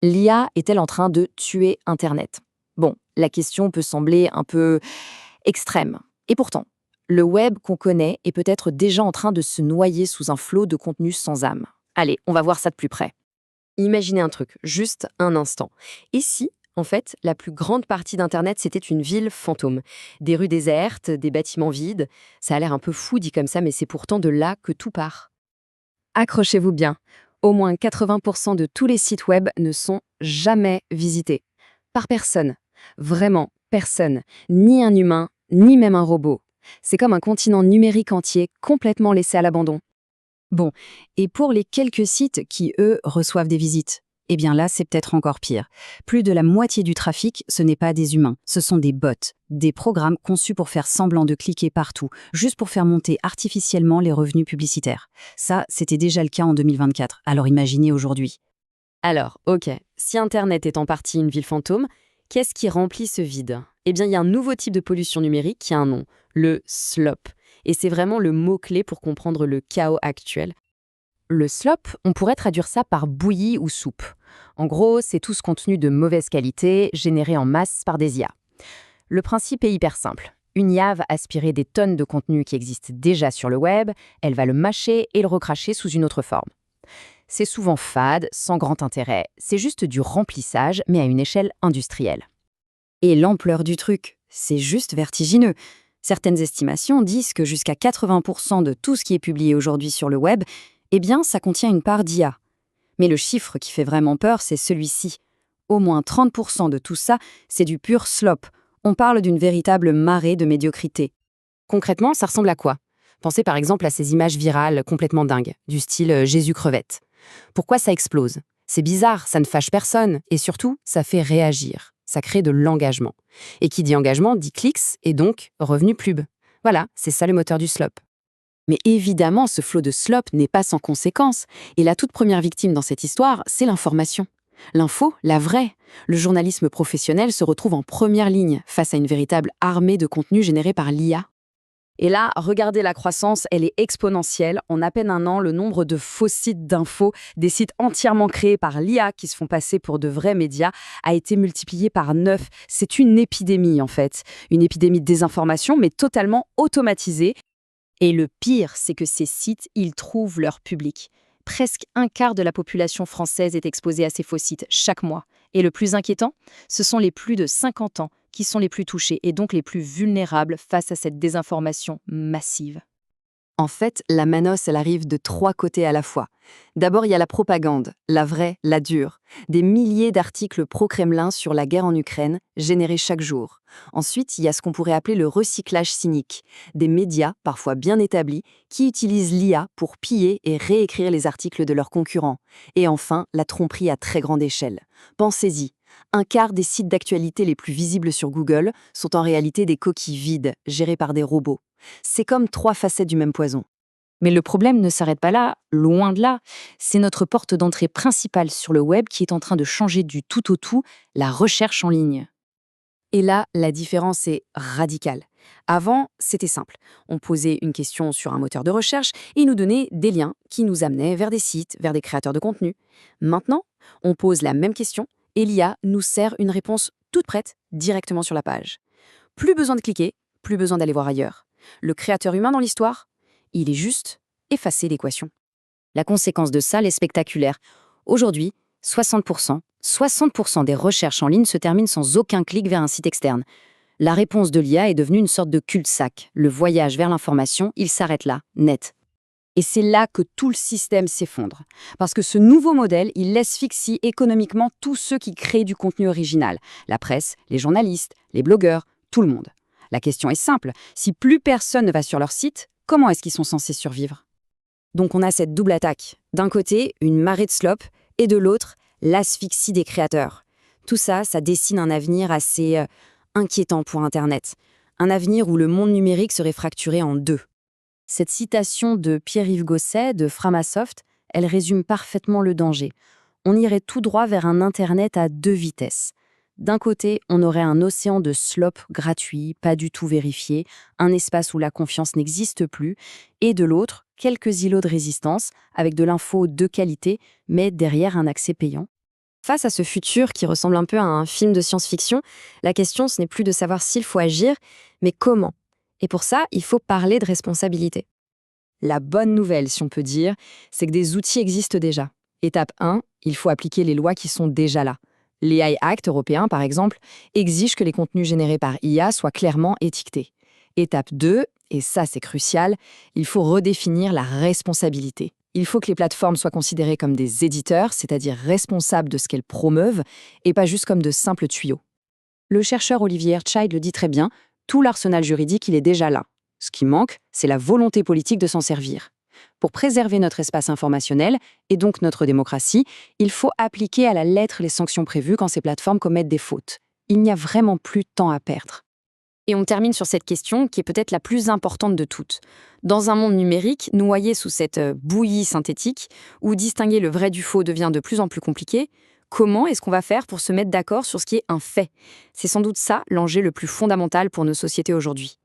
L'IA est-elle en train de tuer Internet? Bon, la question peut sembler un peu extrême. Et pourtant, le web qu'on connaît est peut-être déjà en train de se noyer sous un flot de contenu sans âme. Allez, on va voir ça de plus près. Imaginez un truc, juste un instant. Et si, en fait, la plus grande partie d'Internet, c'était une ville fantôme? Des rues désertes, des bâtiments vides. Ça a l'air un peu fou dit comme ça, mais c'est pourtant de là que tout part. Accrochez-vous bien. Au moins 80% de tous les sites web ne sont jamais visités. Par personne. Vraiment personne. Ni un humain, ni même un robot. C'est comme un continent numérique entier complètement laissé à l'abandon. Bon, et pour les quelques sites qui, eux, reçoivent des visites, eh bien là, c'est peut-être encore pire. Plus de la moitié du trafic, ce n'est pas des humains, ce sont des bots, des programmes conçus pour faire semblant de cliquer partout, juste pour faire monter artificiellement les revenus publicitaires. Ça, c'était déjà le cas en 2024, alors imaginez aujourd'hui. Alors, ok, si Internet est en partie une ville fantôme, qu'est-ce qui remplit ce vide? Eh bien, il y a un nouveau type de pollution numérique qui a un nom, le slop. Et c'est vraiment le mot-clé pour comprendre le chaos actuel. Le slop, on pourrait traduire ça par bouillie ou soupe. En gros, c'est tout ce contenu de mauvaise qualité généré en masse par des IA. Le principe est hyper simple. Une IA va aspirer des tonnes de contenu qui existent déjà sur le web, elle va le mâcher et le recracher sous une autre forme. C'est souvent fade, sans grand intérêt, c'est juste du remplissage, mais à une échelle industrielle. Et l'ampleur du truc, c'est juste vertigineux. Certaines estimations disent que jusqu'à 80% de tout ce qui est publié aujourd'hui sur le web, eh bien, ça contient une part d'IA. Mais le chiffre qui fait vraiment peur, c'est celui-ci. Au moins 30% de tout ça, c'est du pur slop. On parle d'une véritable marée de médiocrité. Concrètement, ça ressemble à quoi? Pensez par exemple à ces images virales complètement dingues, du style Jésus crevette. Pourquoi ça explose? C'est bizarre, ça ne fâche personne, et surtout, ça fait réagir. Ça crée de l'engagement. Et qui dit engagement dit clics et donc revenu pub. Voilà, c'est ça le moteur du slop. Mais évidemment, ce flot de slop n'est pas sans conséquences, et la toute première victime dans cette histoire, c'est l'information. L'info, la vraie. Le journalisme professionnel se retrouve en première ligne face à une véritable armée de contenus générés par l'IA. Et là, regardez la croissance, elle est exponentielle. En à peine un an, le nombre de faux sites d'infos, des sites entièrement créés par l'IA qui se font passer pour de vrais médias, a été multiplié par 9. C'est une épidémie en fait. Une épidémie de désinformation, mais totalement automatisée. Et le pire, c'est que ces sites, ils trouvent leur public. Presque un quart de la population française est exposée à ces faux sites chaque mois. Et le plus inquiétant, ce sont les plus de 50 ans qui sont les plus touchés et donc les plus vulnérables face à cette désinformation massive. En fait, la Manos, elle arrive de 3 côtés à la fois. D'abord, il y a la propagande, la vraie, la dure. Des milliers d'articles pro-Kremlin sur la guerre en Ukraine, générés chaque jour. Ensuite, il y a ce qu'on pourrait appeler le recyclage cynique. Des médias, parfois bien établis, qui utilisent l'IA pour piller et réécrire les articles de leurs concurrents. Et enfin, la tromperie à très grande échelle. Pensez-y. Un quart des sites d'actualité les plus visibles sur Google sont en réalité des coquilles vides, gérées par des robots. C'est comme 3 facettes du même poison. Mais le problème ne s'arrête pas là, loin de là. C'est notre porte d'entrée principale sur le web qui est en train de changer du tout au tout, la recherche en ligne. Et là, la différence est radicale. Avant, c'était simple. On posait une question sur un moteur de recherche et il nous donnait des liens qui nous amenaient vers des sites, vers des créateurs de contenu. Maintenant, on pose la même question et l'IA nous sert une réponse toute prête directement sur la page. Plus besoin de cliquer, plus besoin d'aller voir ailleurs. Le créateur humain dans l'histoire, il est juste effacé l'équation. La conséquence de ça, elle est spectaculaire. Aujourd'hui, 60% des recherches en ligne se terminent sans aucun clic vers un site externe. La réponse de l'IA est devenue une sorte de cul-de-sac. Le voyage vers l'information, il s'arrête là, net. Et c'est là que tout le système s'effondre. Parce que ce nouveau modèle, il asphyxie économiquement tous ceux qui créent du contenu original. La presse, les journalistes, les blogueurs, tout le monde. La question est simple, si plus personne ne va sur leur site, comment est-ce qu'ils sont censés survivre? Donc on a cette double attaque. D'un côté, une marée de slop, et de l'autre, l'asphyxie des créateurs. Tout ça, ça dessine un avenir assez inquiétant pour Internet. Un avenir où le monde numérique serait fracturé en deux. Cette citation de Pierre-Yves Gosset de Framasoft, elle résume parfaitement le danger. On irait tout droit vers un Internet à 2 vitesses. D'un côté, on aurait un océan de slop gratuit, pas du tout vérifié, un espace où la confiance n'existe plus, et de l'autre, quelques îlots de résistance, avec de l'info de qualité, mais derrière un accès payant. Face à ce futur qui ressemble un peu à un film de science-fiction, la question, ce n'est plus de savoir s'il faut agir, mais comment. Et pour ça, il faut parler de responsabilité. La bonne nouvelle, si on peut dire, c'est que des outils existent déjà. Étape 1, il faut appliquer les lois qui sont déjà là. L'AI Act européen, par exemple, exige que les contenus générés par IA soient clairement étiquetés. Étape 2, et ça c'est crucial, il faut redéfinir la responsabilité. Il faut que les plateformes soient considérées comme des éditeurs, c'est-à-dire responsables de ce qu'elles promeuvent, et pas juste comme de simples tuyaux. Le chercheur Olivier Ertscheid le dit très bien, tout l'arsenal juridique, il est déjà là. Ce qui manque, c'est la volonté politique de s'en servir. Pour préserver notre espace informationnel, et donc notre démocratie, il faut appliquer à la lettre les sanctions prévues quand ces plateformes commettent des fautes. Il n'y a vraiment plus de temps à perdre. Et on termine sur cette question qui est peut-être la plus importante de toutes. Dans un monde numérique, noyé sous cette bouillie synthétique, où distinguer le vrai du faux devient de plus en plus compliqué, comment est-ce qu'on va faire pour se mettre d'accord sur ce qui est un fait? C'est sans doute ça l'enjeu le plus fondamental pour nos sociétés aujourd'hui.